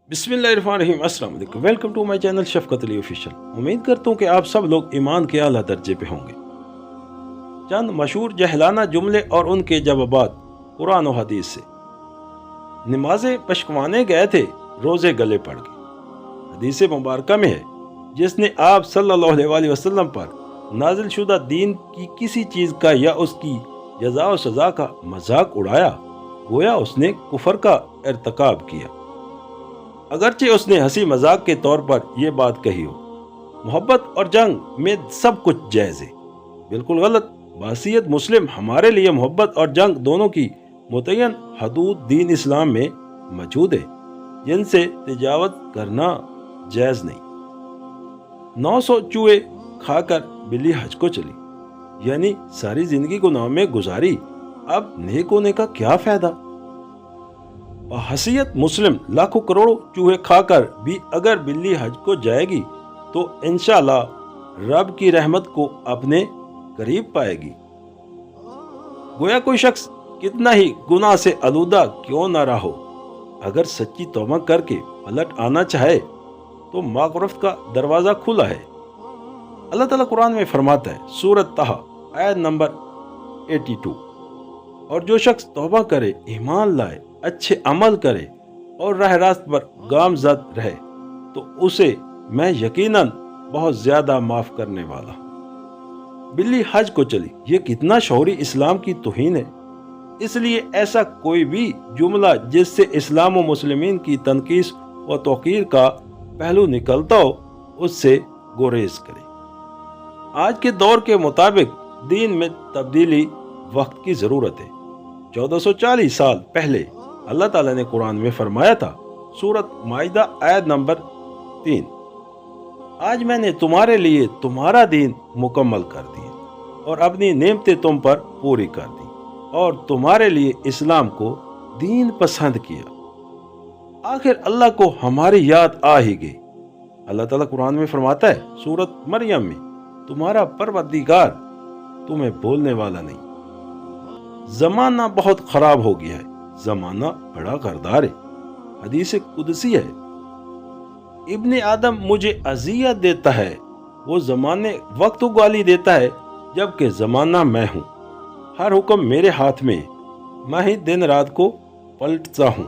बिस्मिल्लाहिर्रहमानिर्रहीम। अस्सलाम वालेकुम। Welcome to my channel Shafqat Ali official. उम्मीद करता हूँ कि आप सब लोग ईमान के आला दर्जे पे होंगे। चंद मशहूर जहलाना जुमले और उनके जवाबात कुरान और हदीस से। नमाज़ें पशकवाने गए थे, रोज़े गले पड़ गए। हदीस मुबारक में है, जिसने आप सल्लल्लाहु अलैहि वसल्लम पर नाजिल शुदा दीन की किसी चीज़ का या उसकी जज़ा व सज़ा का मजाक उड़ाया, गोया उसने कुफर का इर्तिकाब किया। अगरचे उसने हंसी मजाक के तौर पर यह बात कही हो, मोहब्बत और जंग में सब कुछ जायज़ है। बिल्कुल गलत। बासियत मुस्लिम हमारे लिए मोहब्बत और जंग दोनों की मुतय्यन हदूद दीन इस्लाम में मौजूद है, जिनसे तजावत करना जायज़ नहीं। 900 चूहे खाकर बिल्ली हज को चली, यानी सारी जिंदगी गुनाह में गुजारी, अब नेक होने का क्या फायदा। हसीयत मुस्लिम लाखों करोड़ों चूहे खाकर भी अगर बिल्ली हज को जाएगी तो इंशाअल्लाह रब की रहमत को अपने करीब पाएगी। गोया कोई शख्स कितना ही गुनाह से आलूदा क्यों ना रहा हो, अगर सच्ची तौबा करके पलट आना चाहे तो मागफिरत का दरवाजा खुला है। अल्लाह ताला कुरान में फरमाता है, सूरत तहा आयत नंबर 82, और जो शख्स तौबा करे, ईमान लाए, अच्छे अमल करे और राह रास्त पर गामजद रहे तो उसे मैं यकीनन बहुत ज्यादा माफ करने वाला हूं। बिल्ली हज को चली, ये कितना शौरी इस्लाम की तौहीन है। इसलिए ऐसा कोई भी जुमला जिससे इस्लाम और मुस्लिमीन की तनकीस व तौकीर का पहलू निकलता हो, उससे गुरेज करे। आज के दौर के मुताबिक दीन में तब्दीली वक्त की जरूरत है। 1440 साल पहले अल्लाह ताला ने कुरान में फरमाया था, सूरत माइदा आयत नंबर 3, आज मैंने तुम्हारे लिए तुम्हारा दीन मुकम्मल कर दिया और अपनी नेमतें तुम पर पूरी कर दी और तुम्हारे लिए इस्लाम को दीन पसंद किया। आखिर अल्लाह को हमारी याद आ ही गई। अल्लाह ताला कुरान में फरमाता है, सूरत मरियम में, तुम्हारा परवरदिगार तुम्हें बोलने वाला नहीं। जमाना बहुत खराब हो गया है, जमाना बड़ा गरदार है। हदीस कुदसी है, इब्ने आदम मुझे अजियत देता है, वो जमाने वक्त को गाली देता है, जबकि जमाना मैं हूँ। हर हुक्म मेरे हाथ में, मैं ही दिन रात को पलटता हूँ।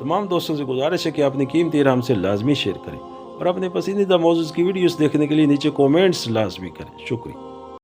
तमाम दोस्तों से गुजारिश है कि अपनी कीमती राय हमसे लाजमी शेयर करें और अपने पसंदीदा मौजूद की वीडियोस देखने के लिए नीचे कमेंट्स लाजमी करें। शुक्रिया।